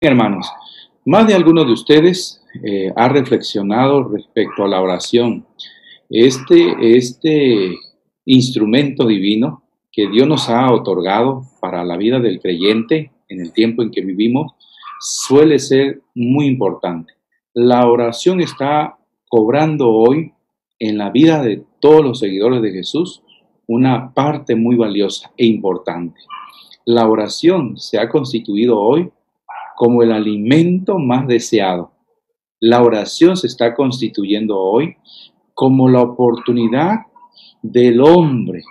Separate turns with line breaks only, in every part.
Hermanos, más de alguno de ustedes ha reflexionado respecto a la oración. Este instrumento divino que Dios nos ha otorgado para la vida del creyente en el tiempo en que vivimos suele ser muy importante. La oración está cobrando hoy en la vida de todos los seguidores de Jesús una parte muy valiosa e importante. La oración se ha constituido hoy como el alimento más deseado. La oración se está constituyendo hoy como la oportunidad del hombre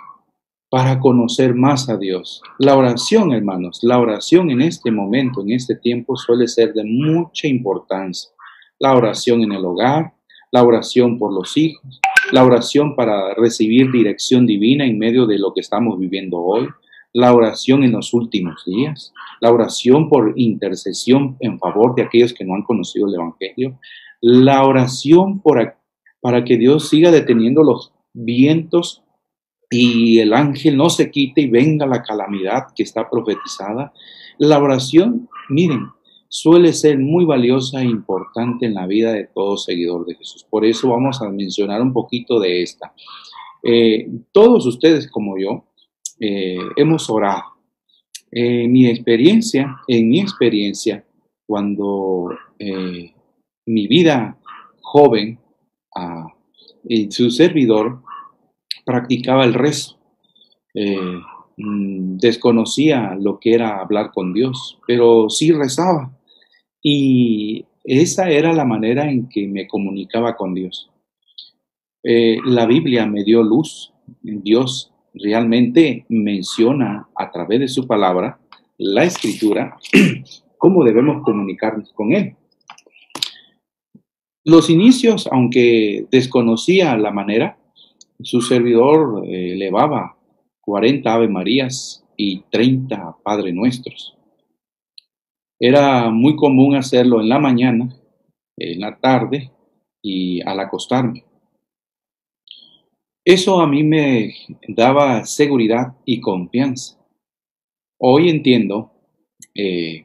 para conocer más a Dios. La oración, hermanos, la oración en este momento, en este tiempo, suele ser de mucha importancia. La oración en el hogar, la oración por los hijos, la oración para recibir dirección divina en medio de lo que estamos viviendo hoy, la oración en los últimos días, la oración por intercesión en favor de aquellos que no han conocido el Evangelio, la oración para que Dios siga deteniendo los vientos y el ángel no se quite y venga la calamidad que está profetizada. La oración, miren, suele ser muy valiosa e importante en la vida de todo seguidor de Jesús. Por eso vamos a mencionar un poquito de esta. Todos ustedes como yo hemos orado. En mi experiencia, cuando mi vida joven, su servidor practicaba el rezo. Desconocía lo que era hablar con Dios, pero sí rezaba. Y esa era la manera en que me comunicaba con Dios. La Biblia me dio luz. Dios realmente menciona a través de su palabra, la Escritura, cómo debemos comunicarnos con Él. Los inicios, aunque desconocía la manera, su servidor elevaba 40 Ave Marías y 30 Padre Nuestros. Era muy común hacerlo en la mañana, en la tarde y al acostarme. Eso a mí me daba seguridad y confianza. Hoy entiendo,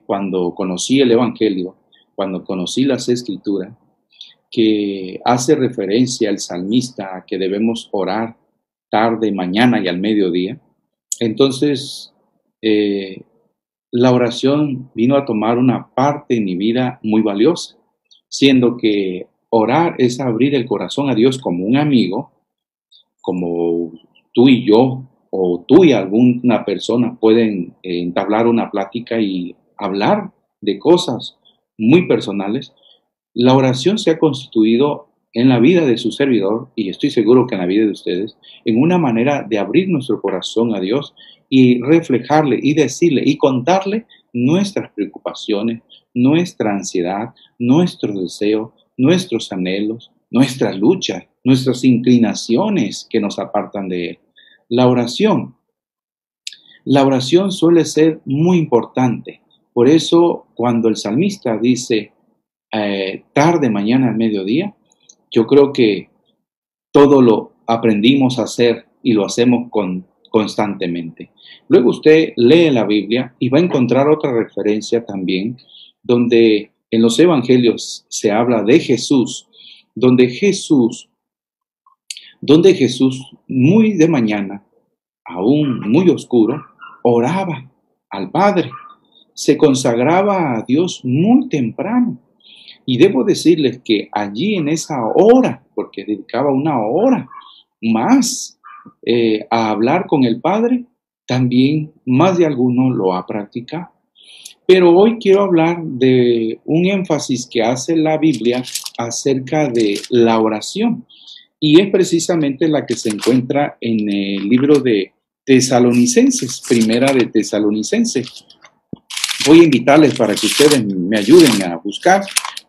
cuando conocí el Evangelio, cuando conocí las Escrituras, que hace referencia al salmista a que debemos orar tarde, mañana y al mediodía. Entonces, la oración vino a tomar una parte en mi vida muy valiosa, siendo que orar es abrir el corazón a Dios como un amigo, como tú y yo, o tú y alguna persona pueden entablar una plática y hablar de cosas muy personales. La oración se ha constituido en la vida de su servidor, y estoy seguro que en la vida de ustedes, en una manera de abrir nuestro corazón a Dios y reflejarle y decirle y contarle nuestras preocupaciones, nuestra ansiedad, nuestros deseos, nuestros anhelos, nuestras luchas, nuestras inclinaciones que nos apartan de Él. La oración suele ser muy importante. Por eso, cuando el salmista dice tarde, mañana, mediodía, yo creo que todo lo aprendimos a hacer y lo hacemos constantemente. Luego usted lee la Biblia y va a encontrar otra referencia también, donde en los evangelios se habla de Jesús, donde Jesús muy de mañana, aún muy oscuro, oraba al Padre, se consagraba a Dios muy temprano. Y debo decirles que allí en esa hora, porque dedicaba una hora más a hablar con el Padre, también más de alguno lo ha practicado. Pero hoy quiero hablar de un énfasis que hace la Biblia acerca de la oración. Y es precisamente la que se encuentra en el libro de Tesalonicenses, primera de Tesalonicenses. Voy a invitarles para que ustedes me ayuden a buscar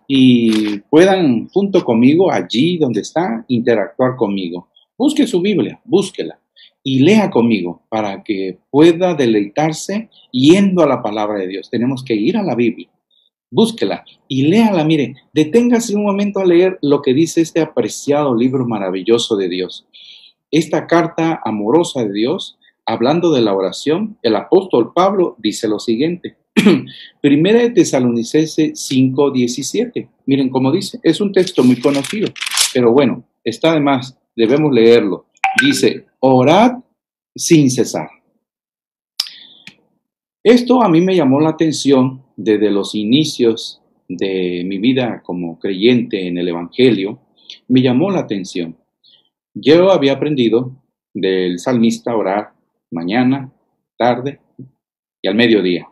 y puedan junto conmigo, allí donde está, interactuar conmigo. Busque su Biblia, búsquela y lea conmigo para que pueda deleitarse yendo a la palabra de Dios. Tenemos que ir a la Biblia, búsquela y léala. Mire, deténgase un momento a leer lo que dice este apreciado libro maravilloso de Dios. Esta carta amorosa de Dios, hablando de la oración, el apóstol Pablo dice lo siguiente: Primera de Tesalonicenses 5:17. Miren cómo dice, es un texto muy conocido, pero bueno, está de más, debemos leerlo. Dice, orad sin cesar. Esto a mí me llamó la atención desde los inicios de mi vida como creyente en el Evangelio. Me llamó la atención. Yo había aprendido del salmista a orar mañana, tarde y al mediodía.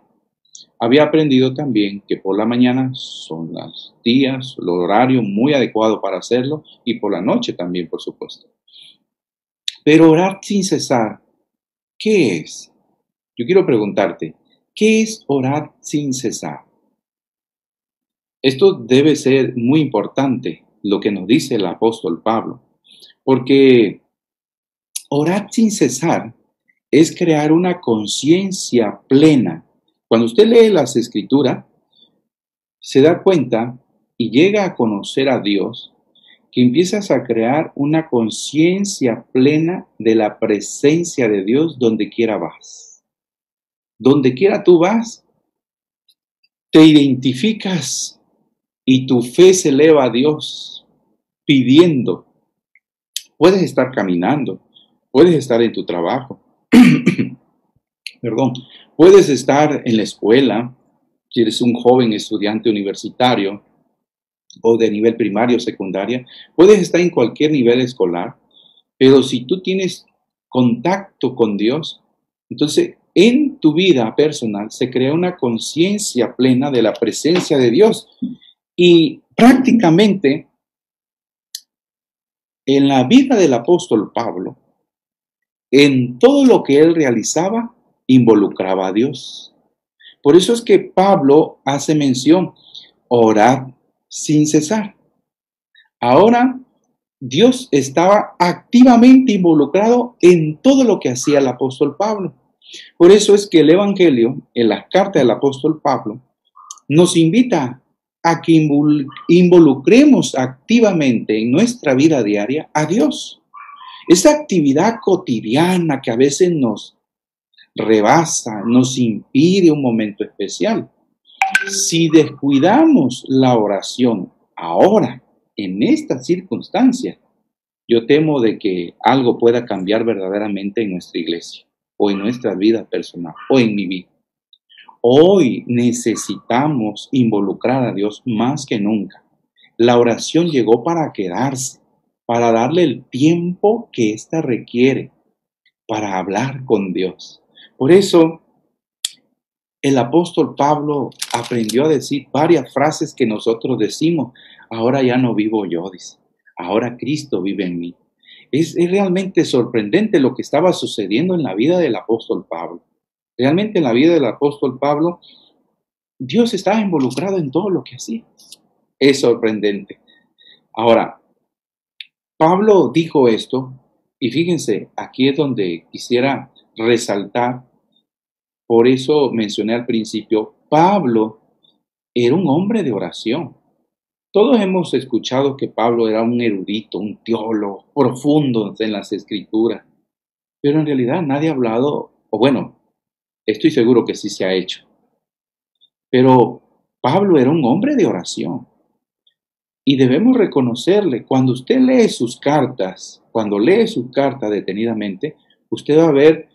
Había aprendido también que por la mañana son los días, el horario muy adecuado para hacerlo, y por la noche también, por supuesto. Pero orar sin cesar, ¿qué es? Yo quiero preguntarte, ¿qué es orar sin cesar? Esto debe ser muy importante, lo que nos dice el apóstol Pablo, porque orar sin cesar es crear una conciencia plena. Cuando usted lee las Escrituras, se da cuenta y llega a conocer a Dios, que empiezas a crear una conciencia plena de la presencia de Dios donde quiera vas. Donde quiera tú vas, te identificas y tu fe se eleva a Dios pidiendo. Puedes estar caminando, puedes estar en tu trabajo, perdón, puedes estar en la escuela, si eres un joven estudiante universitario o de nivel primario o secundaria, puedes estar en cualquier nivel escolar, pero si tú tienes contacto con Dios, entonces en tu vida personal se crea una conciencia plena de la presencia de Dios. Y prácticamente en la vida del apóstol Pablo, en todo lo que él realizaba, involucraba a Dios. Por eso es que Pablo hace mención, orad sin cesar. Ahora, Dios estaba activamente involucrado en todo lo que hacía el apóstol Pablo. Por eso es que el Evangelio, en las cartas del apóstol Pablo, nos invita a que involucremos activamente en nuestra vida diaria a Dios. Esa actividad cotidiana que a veces nos rebasa, nos impide un momento especial. Si descuidamos la oración ahora, en esta circunstancia, yo temo de que algo pueda cambiar verdaderamente en nuestra iglesia, o en nuestra vida personal, o en mi vida. Hoy necesitamos involucrar a Dios más que nunca. La oración llegó para quedarse, para darle el tiempo que ésta requiere para hablar con Dios. Por eso, el apóstol Pablo aprendió a decir varias frases que nosotros decimos. Ahora ya no vivo yo, dice. Ahora Cristo vive en mí. Es realmente sorprendente lo que estaba sucediendo en la vida del apóstol Pablo. Realmente en la vida del apóstol Pablo, Dios estaba involucrado en todo lo que hacía. Es sorprendente. Ahora, Pablo dijo esto, y fíjense, aquí es donde quisiera resaltar, por eso mencioné al principio, Pablo era un hombre de oración. Todos hemos escuchado que Pablo era un erudito, un teólogo profundo en las escrituras, pero en realidad nadie ha hablado, o bueno, estoy seguro que sí se ha hecho. Pero Pablo era un hombre de oración y debemos reconocerle. Cuando usted lee sus cartas, cuando lee sus cartas detenidamente, usted va a ver,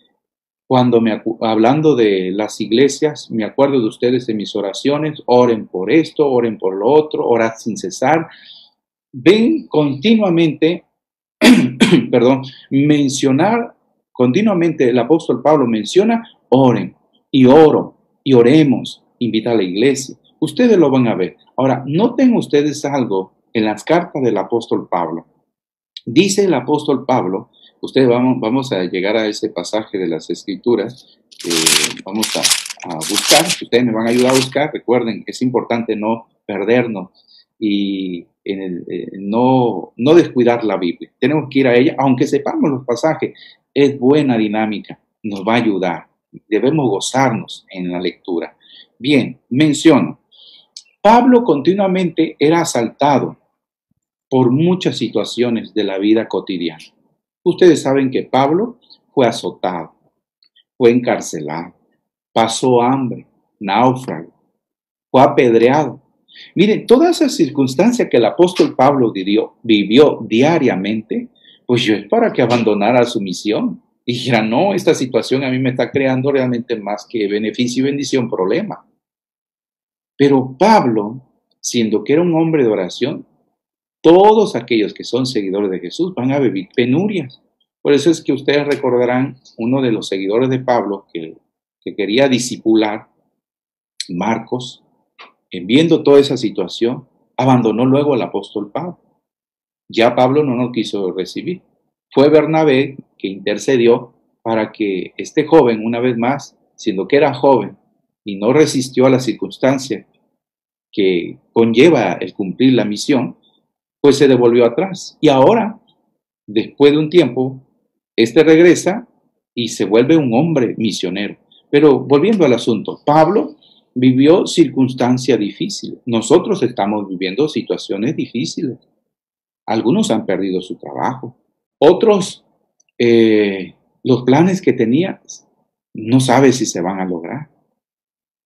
hablando de las iglesias, me acuerdo de ustedes en mis oraciones, oren por esto, oren por lo otro, orad sin cesar. Ven continuamente, perdón, mencionar continuamente, el apóstol Pablo menciona, oren y oro y oremos, invita a la iglesia. Ustedes lo van a ver. Ahora, noten ustedes algo en las cartas del apóstol Pablo. Dice el apóstol Pablo, ustedes vamos a llegar a ese pasaje de las Escrituras, vamos a buscar, ustedes me van a ayudar a buscar. Recuerden que es importante no perdernos y no descuidar la Biblia. Tenemos que ir a ella, aunque sepamos los pasajes, es buena dinámica, nos va a ayudar. Debemos gozarnos en la lectura. Bien, menciono, Pablo continuamente era asaltado por muchas situaciones de la vida cotidiana. Ustedes saben que Pablo fue azotado, fue encarcelado, pasó hambre, náufrago, fue apedreado. Miren, toda esa circunstancia que el apóstol Pablo vivió diariamente, pues yo es para que abandonara su misión. Y dijera, no, esta situación a mí me está creando realmente más que beneficio y bendición, problema. Pero Pablo, siendo que era un hombre de oración, todos aquellos que son seguidores de Jesús van a vivir penurias. Por eso es que ustedes recordarán uno de los seguidores de Pablo que quería discipular, Marcos, viendo toda esa situación, abandonó luego al apóstol Pablo. Ya Pablo no lo quiso recibir. Fue Bernabé que intercedió para que este joven, una vez más, siendo que era joven y no resistió a la circunstancia que conlleva el cumplir la misión, pues se devolvió atrás. Y ahora, después de un tiempo, este regresa y se vuelve un hombre misionero. Pero volviendo al asunto, Pablo vivió circunstancias difíciles. Nosotros estamos viviendo situaciones difíciles. Algunos han perdido su trabajo. Otros, los planes que tenía, no sabe si se van a lograr.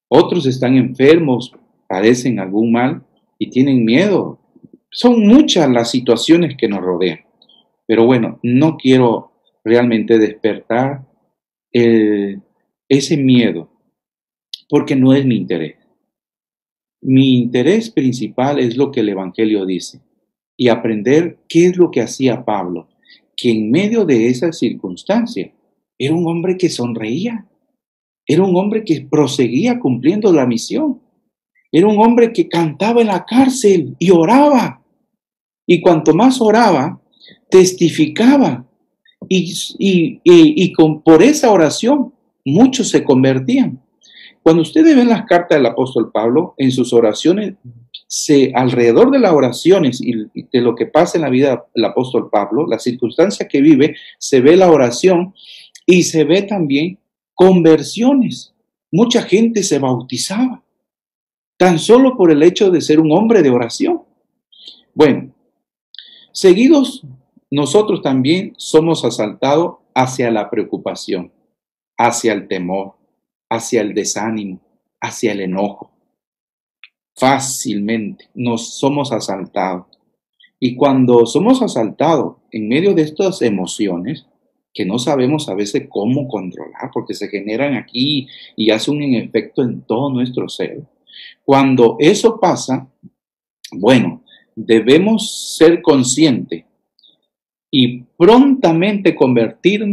Otros están enfermos, padecen algún mal y tienen miedo. Son muchas las situaciones que nos rodean. Pero bueno, no quiero realmente despertar ese miedo, porque no es mi interés. Mi interés principal es lo que el Evangelio dice y aprender qué es lo que hacía Pablo, que en medio de esa circunstancia era un hombre que sonreía, era un hombre que proseguía cumpliendo la misión, era un hombre que cantaba en la cárcel y oraba, y cuanto más oraba, testificaba, por esa oración muchos se convertían. Cuando ustedes ven las cartas del apóstol Pablo, en sus oraciones, alrededor de las oraciones y de lo que pasa en la vida del apóstol Pablo, la circunstancia que vive, se ve la oración y se ve también conversiones. Mucha gente se bautizaba, tan solo por el hecho de ser un hombre de oración. Bueno, seguidos, nosotros también somos asaltados hacia la preocupación, hacia el temor, hacia el desánimo, hacia el enojo. Fácilmente nos somos asaltados. Y cuando somos asaltados en medio de estas emociones, que no sabemos a veces cómo controlar, porque se generan aquí y hacen un efecto en todo nuestro ser. Cuando eso pasa, bueno, debemos ser conscientes y prontamente convertir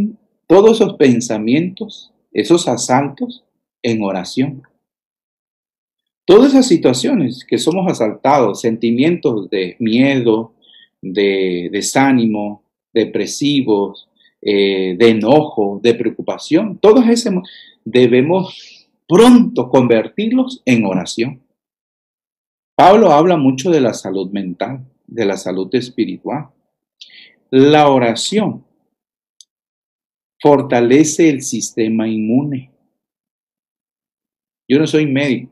todos esos pensamientos, esos asaltos, en oración. Todas esas situaciones que somos asaltados, sentimientos de miedo, de desánimo, depresivos, de enojo, de preocupación, todos esos debemos pronto convertirlos en oración. Pablo habla mucho de la salud mental, de la salud espiritual. La oración fortalece el sistema inmune. Yo no soy médico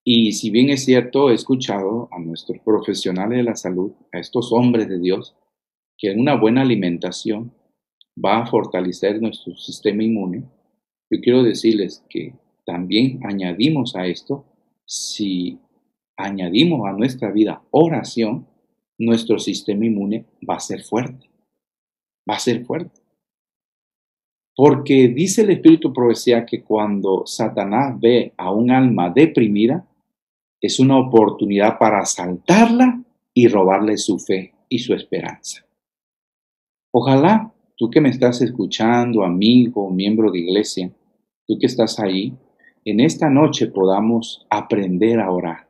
y si bien es cierto, he escuchado a nuestros profesionales de la salud, a estos hombres de Dios, que una buena alimentación va a fortalecer nuestro sistema inmune. Yo quiero decirles que también añadimos a esto, si añadimos a nuestra vida oración, nuestro sistema inmune va a ser fuerte, va a ser fuerte. Porque dice el Espíritu Profecía que cuando Satanás ve a un alma deprimida, es una oportunidad para asaltarla y robarle su fe y su esperanza. Ojalá tú que me estás escuchando, amigo, miembro de iglesia, tú que estás ahí, en esta noche podamos aprender a orar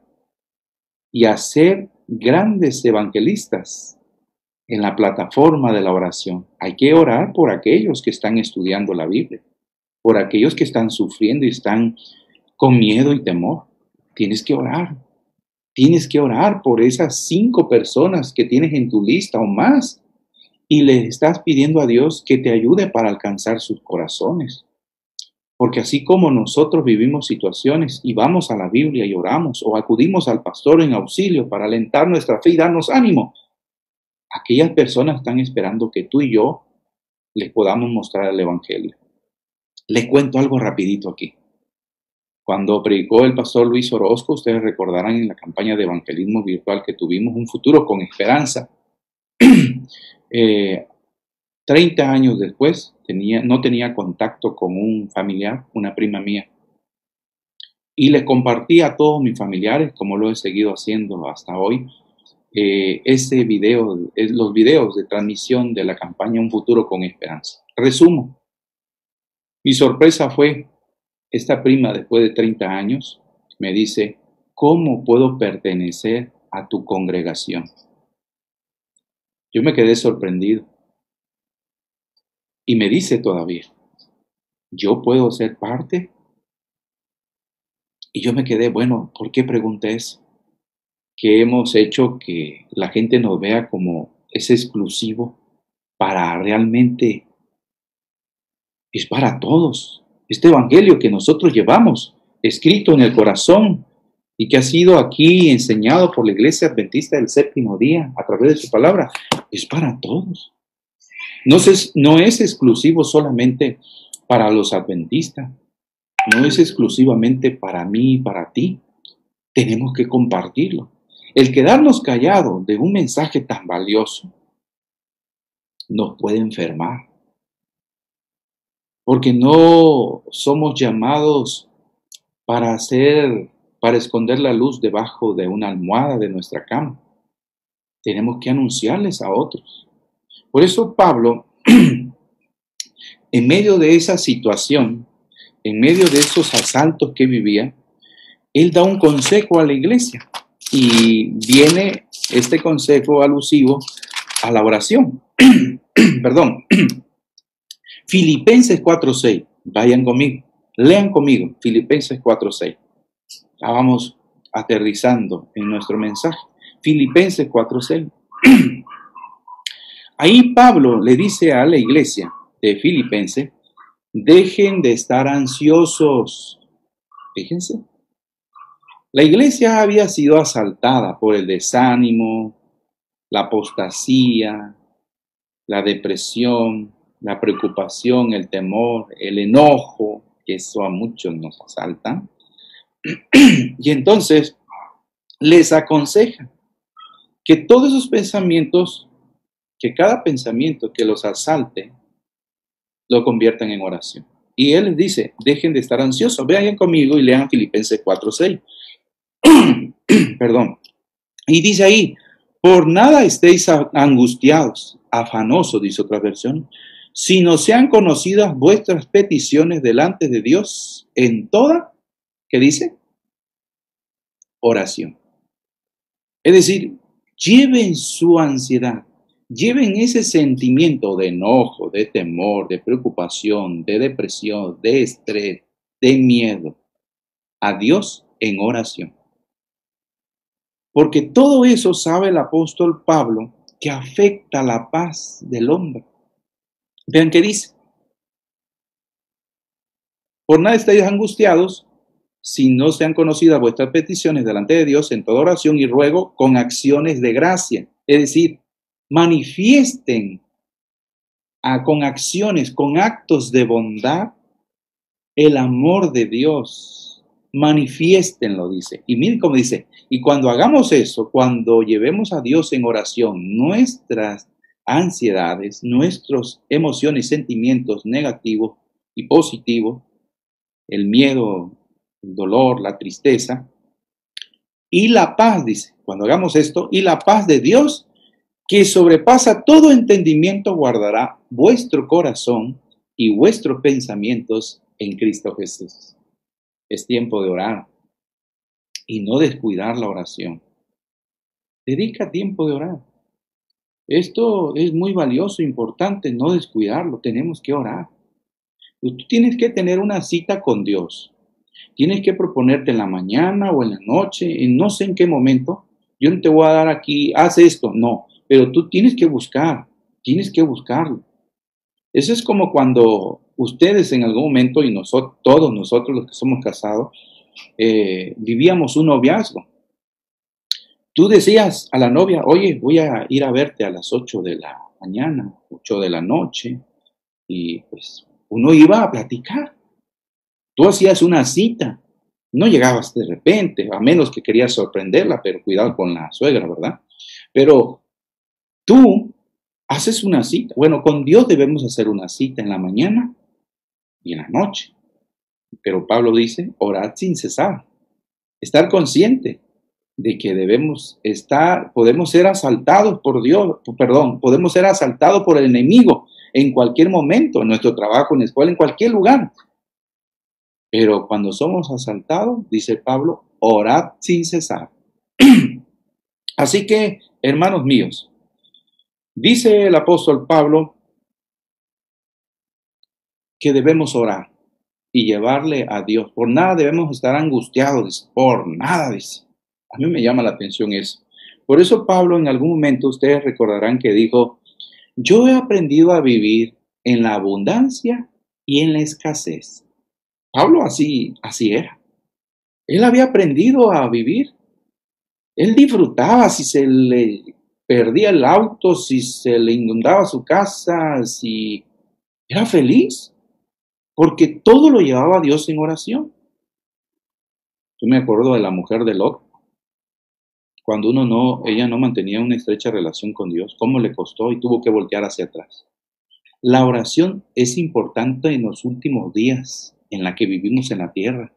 y a ser grandes evangelistas en la plataforma de la oración. Hay que orar por aquellos que están estudiando la Biblia, por aquellos que están sufriendo y están con miedo y temor. Tienes que orar. Tienes que orar por esas 5 personas que tienes en tu lista o más y le estás pidiendo a Dios que te ayude para alcanzar sus corazones. Porque así como nosotros vivimos situaciones y vamos a la Biblia y oramos o acudimos al pastor en auxilio para alentar nuestra fe y darnos ánimo, aquellas personas están esperando que tú y yo les podamos mostrar el Evangelio. Les cuento algo rapidito aquí. Cuando predicó el pastor Luis Orozco, ustedes recordarán en la campaña de evangelismo virtual que tuvimos, Un futuro con esperanza. 30 años después, no tenía contacto con un familiar, una prima mía, y le compartí a todos mis familiares, como lo he seguido haciendo hasta hoy, ese video, los videos de transmisión de la campaña Un futuro con esperanza. Resumo, mi sorpresa fue, esta prima después de 30 años me dice, ¿cómo puedo pertenecer a tu congregación? Yo me quedé sorprendido. Y me dice todavía, ¿yo puedo ser parte? Y yo me quedé, bueno, ¿por qué pregunté eso? ¿Qué hemos hecho que la gente nos vea como es exclusivo para realmente, es para todos? Este evangelio que nosotros llevamos, escrito en el corazón y que ha sido aquí enseñado por la Iglesia Adventista del Séptimo Día a través de su palabra, es para todos. No es exclusivo solamente para los adventistas, no es exclusivamente para mí y para ti. Tenemos que compartirlo. El quedarnos callados de un mensaje tan valioso nos puede enfermar, porque no somos llamados para esconder la luz debajo de una almohada de nuestra cama. Tenemos que anunciarles a otros. Por eso Pablo, en medio de esa situación, en medio de esos asaltos que vivía, él da un consejo a la iglesia y viene este consejo alusivo a la oración. Perdón. Filipenses 4:6. Vayan conmigo, lean conmigo Filipenses 4:6. Ya vamos aterrizando en nuestro mensaje. Filipenses 4:6. Ahí Pablo le dice a la iglesia de Filipenses, dejen de estar ansiosos. Fíjense, la iglesia había sido asaltada por el desánimo, la apostasía, la depresión, la preocupación, el temor, el enojo, que eso a muchos nos asalta. Y entonces les aconseja que todos esos pensamientos, que cada pensamiento que los asalte, lo conviertan en oración. Y él les dice, dejen de estar ansiosos. Vean conmigo y lean Filipenses 4:6. Perdón. Y dice ahí, por nada estéis angustiados, afanosos, dice otra versión, sino sean conocidas vuestras peticiones delante de Dios en toda, ¿qué dice? Oración. Es decir, lleven su ansiedad, lleven ese sentimiento de enojo, de temor, de preocupación, de depresión, de estrés, de miedo a Dios en oración. Porque todo eso sabe el apóstol Pablo que afecta la paz del hombre. Vean qué dice. Por nada estáis angustiados, si no sean conocidas vuestras peticiones delante de Dios en toda oración y ruego con acciones de gracia. Es decir, manifiesten con acciones, con actos de bondad, el amor de Dios. Manifiéstenlo, dice. Y miren cómo dice, y cuando hagamos eso, cuando llevemos a Dios en oración nuestras ansiedades, nuestras emociones, sentimientos negativos y positivos, el miedo, el dolor, la tristeza, y la paz, dice, cuando hagamos esto, y la paz de Dios, que sobrepasa todo entendimiento, guardará vuestro corazón y vuestros pensamientos en Cristo Jesús. Es tiempo de orar y no descuidar la oración. Dedica tiempo de orar. Esto es muy valioso, importante, no descuidarlo. Tenemos que orar. Tú tienes que tener una cita con Dios. Tienes que proponerte en la mañana o en la noche, en no sé en qué momento. Yo no te voy a dar aquí, haz esto, no. Pero tú tienes que buscarlo. Eso es como cuando ustedes en algún momento y todos nosotros los que somos casados, vivíamos un noviazgo. Tú decías a la novia, oye, voy a ir a verte a las 8 de la mañana, 8 de la noche, y pues uno iba a platicar. Tú hacías una cita No llegabas de repente, a menos que querías sorprenderla, pero cuidado con la suegra, ¿verdad? Pero tú haces una cita. Bueno, con Dios debemos hacer una cita en la mañana y en la noche. Pero Pablo dice, orad sin cesar. Estar consciente de que podemos ser asaltados por Dios, perdón, podemos ser asaltados por el enemigo en cualquier momento, en nuestro trabajo, en la escuela, en cualquier lugar. Pero cuando somos asaltados, dice Pablo, orad sin cesar. Así que, hermanos míos, dice el apóstol Pablo que debemos orar y llevarle a Dios. Por nada debemos estar angustiados, dice, por nada, dice. A mí me llama la atención eso. Por eso Pablo en algún momento, ustedes recordarán que dijo, yo he aprendido a vivir en la abundancia y en la escasez. Pablo así era. Él había aprendido a vivir. Él disfrutaba si se le perdía el auto, si se le inundaba su casa, si era feliz, porque todo lo llevaba a Dios en oración. Yo me acuerdo de la mujer de Lot, cuando ella no mantenía una estrecha relación con Dios, cómo le costó y tuvo que voltear hacia atrás. La oración es importante en los últimos días en la que vivimos en la tierra.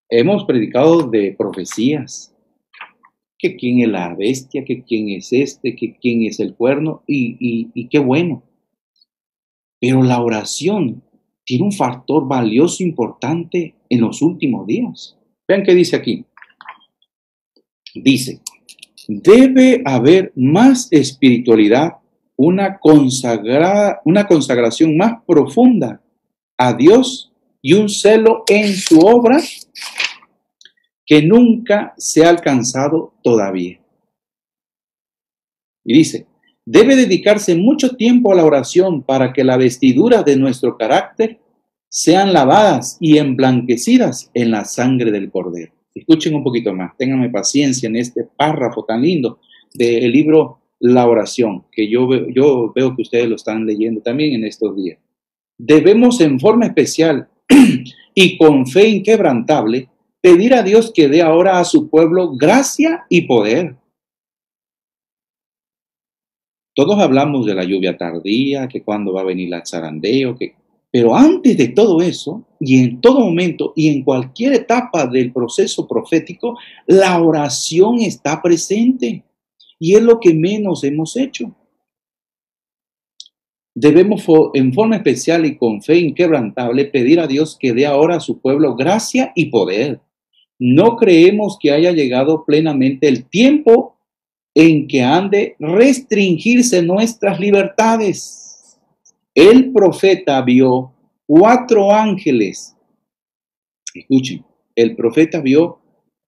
Hemos predicado de profecías, que quién es la bestia, que quién es que quién es el cuerno, y qué bueno. Pero la oración tiene un factor valioso importante en los últimos días. Vean qué dice aquí. Dice, debe haber más espiritualidad, una consagración más profunda a Dios y un celo en su obra que nunca se ha alcanzado todavía. Y dice, debe dedicarse mucho tiempo a la oración para que las vestiduras de nuestro carácter sean lavadas y emblanquecidas en la sangre del Cordero. Escuchen un poquito más, ténganme paciencia en este párrafo tan lindo del libro La Oración, que yo veo que ustedes lo están leyendo también en estos días. Debemos en forma especial y con fe inquebrantable pedir a Dios que dé ahora a su pueblo gracia y poder. Todos hablamos de la lluvia tardía, que cuándo va a venir el zarandeo, pero antes de todo eso, y en todo momento, y en cualquier etapa del proceso profético, la oración está presente. Y es lo que menos hemos hecho. Debemos en forma especial y con fe inquebrantable pedir a Dios que dé ahora a su pueblo gracia y poder. No creemos que haya llegado plenamente el tiempo en que han de restringirse nuestras libertades. El profeta vio 4 ángeles. Escuchen, el profeta vio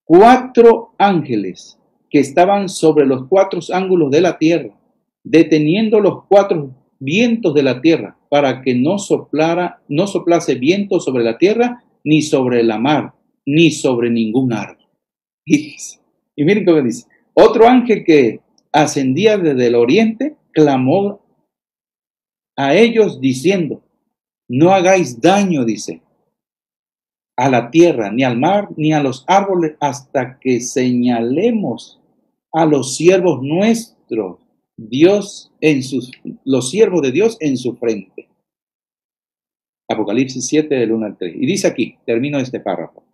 4 ángeles que estaban sobre los 4 ángulos de la tierra, deteniendo los 4 vientos de la tierra para que no soplase viento sobre la tierra, ni sobre la mar, ni sobre ningún árbol. Y miren cómo dice, otro ángel que ascendía desde el oriente clamó a ellos diciendo, no hagáis daño, dice, a la tierra, ni al mar, ni a los árboles, hasta que señalemos a los siervos nuestros, los siervos de Dios en su frente. Apocalipsis 7, del 1 al 3. Y dice aquí, termino este párrafo.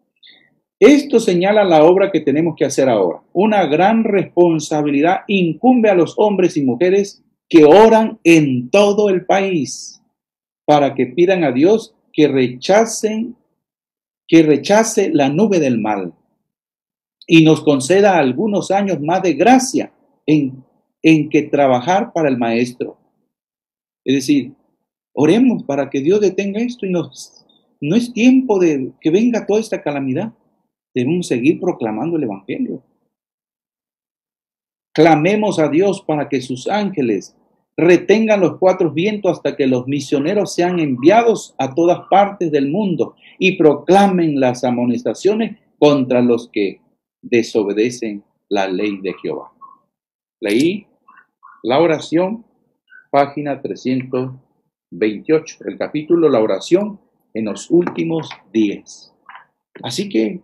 Esto señala la obra que tenemos que hacer ahora. Una gran responsabilidad incumbe a los hombres y mujeres que oran en todo el país para que pidan a Dios que rechace la nube del mal y nos conceda algunos años más de gracia en que trabajar para el Maestro. Es decir, oremos para que Dios detenga esto y no es tiempo de que venga toda esta calamidad. Debemos seguir proclamando el Evangelio. Clamemos a Dios para que sus ángeles retengan los 4 vientos hasta que los misioneros sean enviados a todas partes del mundo y proclamen las amonestaciones contra los que desobedecen la ley de Jehová. Leí la oración, página 328, el capítulo La oración en los últimos días. Así que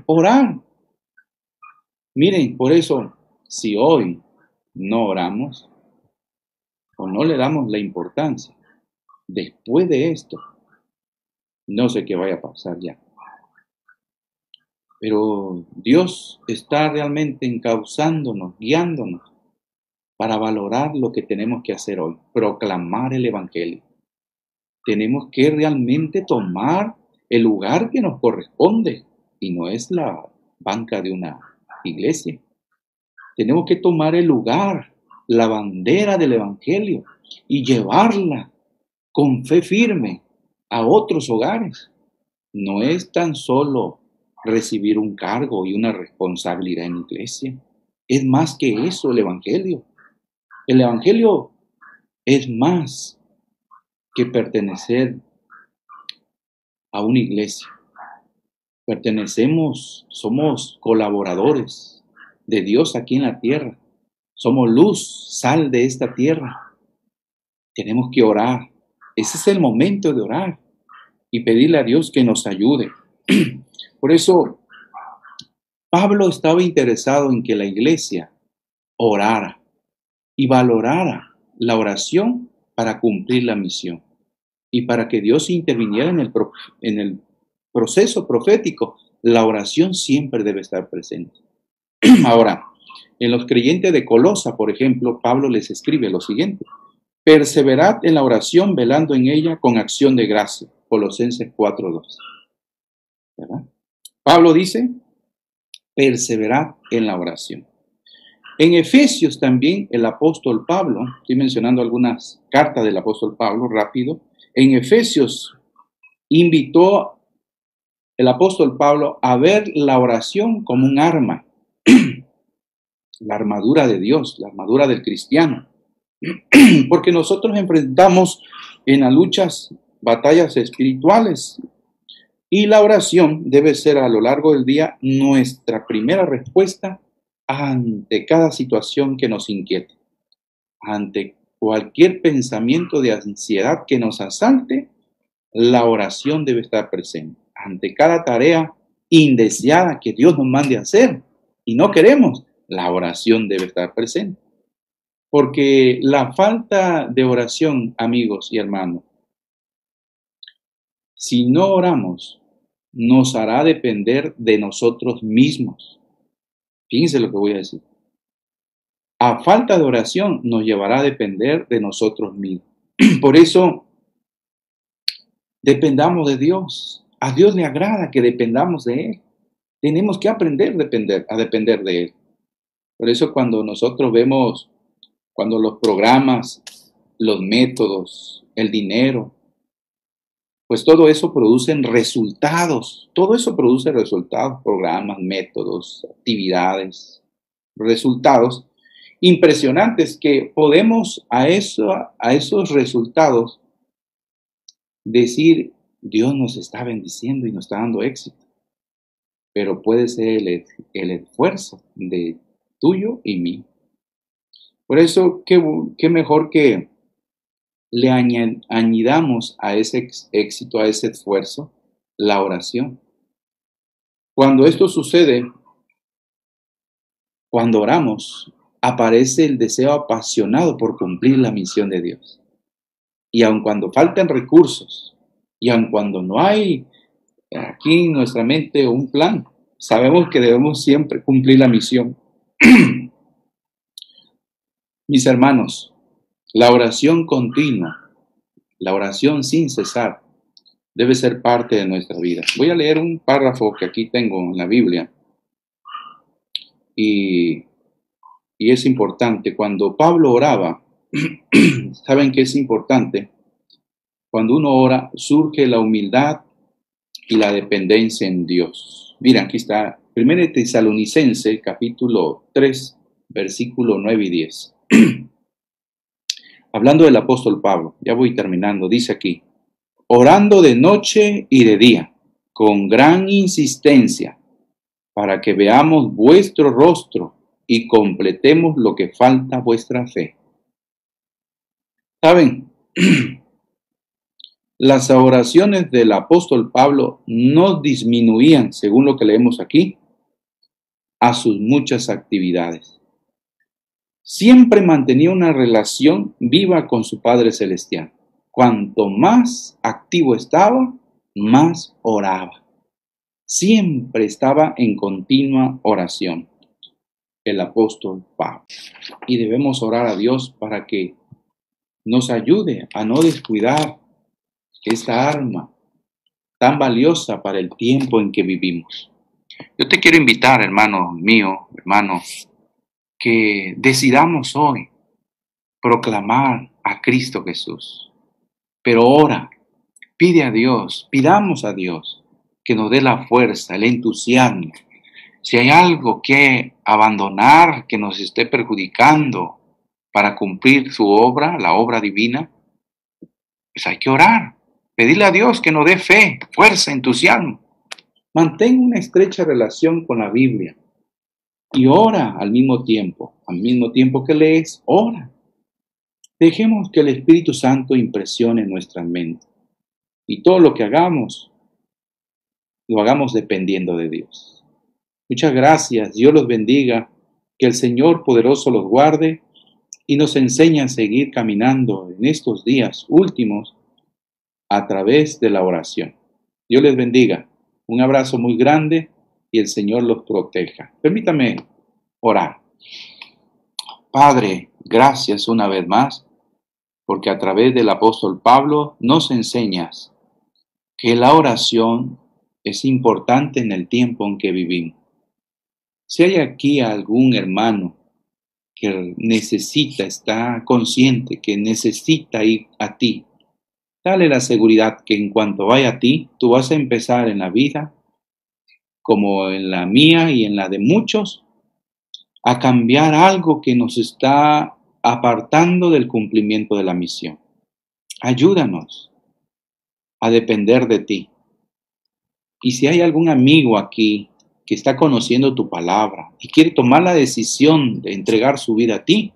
orar. Miren, por eso, si hoy no oramos o no le damos la importancia, después de esto, no sé qué vaya a pasar ya. Pero Dios está realmente encauzándonos, guiándonos para valorar lo que tenemos que hacer hoy, proclamar el Evangelio. Tenemos que realmente tomar el lugar que nos corresponde y no es la banca de una iglesia. Tenemos que tomar el lugar, la bandera del Evangelio y llevarla con fe firme a otros hogares. No es tan solo recibir un cargo y una responsabilidad en la iglesia. Es más que eso el Evangelio. El Evangelio es más que pertenecer a una iglesia. Somos colaboradores de Dios aquí en la tierra. Somos luz, sal de esta tierra. Tenemos que orar. Ese es el momento de orar y pedirle a Dios que nos ayude. Por eso, Pablo estaba interesado en que la iglesia orara y valorara la oración para cumplir la misión y para que Dios interviniera en el proceso profético. La oración siempre debe estar presente. Ahora, en los creyentes de Colosa, por ejemplo, Pablo les escribe lo siguiente: perseverad en la oración, velando en ella con acción de gracia. Colosenses 4:12. ¿Verdad? Pablo dice, perseverad en la oración. En Efesios también el apóstol Pablo, estoy mencionando algunas cartas del apóstol Pablo rápido, en Efesios invitó el apóstol Pablo a ver la oración como un arma, la armadura de Dios, la armadura del cristiano, porque nosotros enfrentamos en las luchas batallas espirituales y la oración debe ser a lo largo del día nuestra primera respuesta ante cada situación que nos inquiete, ante cualquier pensamiento de ansiedad que nos asalte. La oración debe estar presente. Ante cada tarea indeseada que Dios nos mande a hacer y no queremos, la oración debe estar presente. Porque la falta de oración, amigos y hermanos, si no oramos, nos hará depender de nosotros mismos. Fíjense lo que voy a decir. A falta de oración nos llevará a depender de nosotros mismos. Por eso, dependamos de Dios. A Dios le agrada que dependamos de Él. Tenemos que aprender a depender de Él. Por eso cuando nosotros vemos, cuando los programas, los métodos, el dinero, pues todo eso produce resultados. Todo eso produce resultados, programas, métodos, actividades, resultados impresionantes que podemos a esos resultados decir, Dios nos está bendiciendo y nos está dando éxito. Pero puede ser el esfuerzo de tuyo y mío. Por eso, qué mejor que le añadamos a ese éxito, a ese esfuerzo, la oración. Cuando esto sucede, cuando oramos, aparece el deseo apasionado por cumplir la misión de Dios. Y aun cuando faltan recursos, y aun cuando no hay aquí en nuestra mente un plan, sabemos que debemos siempre cumplir la misión. Mis hermanos, la oración continua, la oración sin cesar, debe ser parte de nuestra vida. Voy a leer un párrafo que aquí tengo en la Biblia y es importante. Cuando Pablo oraba, ¿saben qué es importante? Cuando uno ora, surge la humildad y la dependencia en Dios. Mira, aquí está, 1 Tesalonicenses, capítulo 3, versículo 9 y 10. Hablando del apóstol Pablo, ya voy terminando, dice aquí, orando de noche y de día, con gran insistencia, para que veamos vuestro rostro y completemos lo que falta a vuestra fe. ¿Saben? Las oraciones del apóstol Pablo no disminuían, según lo que leemos aquí, a sus muchas actividades. Siempre mantenía una relación viva con su Padre Celestial. Cuanto más activo estaba, más oraba. Siempre estaba en continua oración el apóstol Pablo. Y debemos orar a Dios para que nos ayude a no descuidar esta arma tan valiosa para el tiempo en que vivimos. Yo te quiero invitar, hermano mío, hermano, que decidamos hoy proclamar a Cristo Jesús. Pero ora, pidamos a Dios que nos dé la fuerza, el entusiasmo. Si hay algo que abandonar, que nos esté perjudicando para cumplir su obra, la obra divina, pues hay que orar, pedirle a Dios que nos dé fe, fuerza, entusiasmo. Mantén una estrecha relación con la Biblia y ora al mismo tiempo que lees, ora. Dejemos que el Espíritu Santo impresione nuestra mente y todo lo que hagamos, lo hagamos dependiendo de Dios. Muchas gracias, Dios los bendiga, que el Señor poderoso los guarde y nos enseñe a seguir caminando en estos días últimos a través de la oración. Dios les bendiga, un abrazo muy grande y el Señor los proteja. Permítame orar. Padre, gracias una vez más, porque a través del apóstol Pablo nos enseñas que la oración es importante en el tiempo en que vivimos. Si hay aquí algún hermano que necesita, está consciente que necesita ir a ti, dale la seguridad que en cuanto vaya a ti, tú vas a empezar en la vida, como en la mía y en la de muchos, a cambiar algo que nos está apartando del cumplimiento de la misión. Ayúdanos a depender de ti. Y si hay algún amigo aquí que está conociendo tu palabra y quiere tomar la decisión de entregar su vida a ti,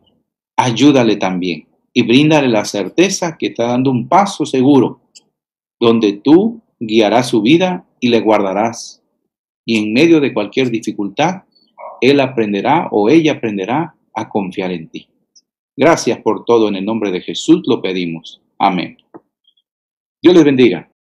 ayúdale también y bríndale la certeza que está dando un paso seguro donde tú guiarás su vida y le guardarás. Y en medio de cualquier dificultad, él aprenderá o ella aprenderá a confiar en ti. Gracias por todo, en el nombre de Jesús lo pedimos. Amén. Dios les bendiga.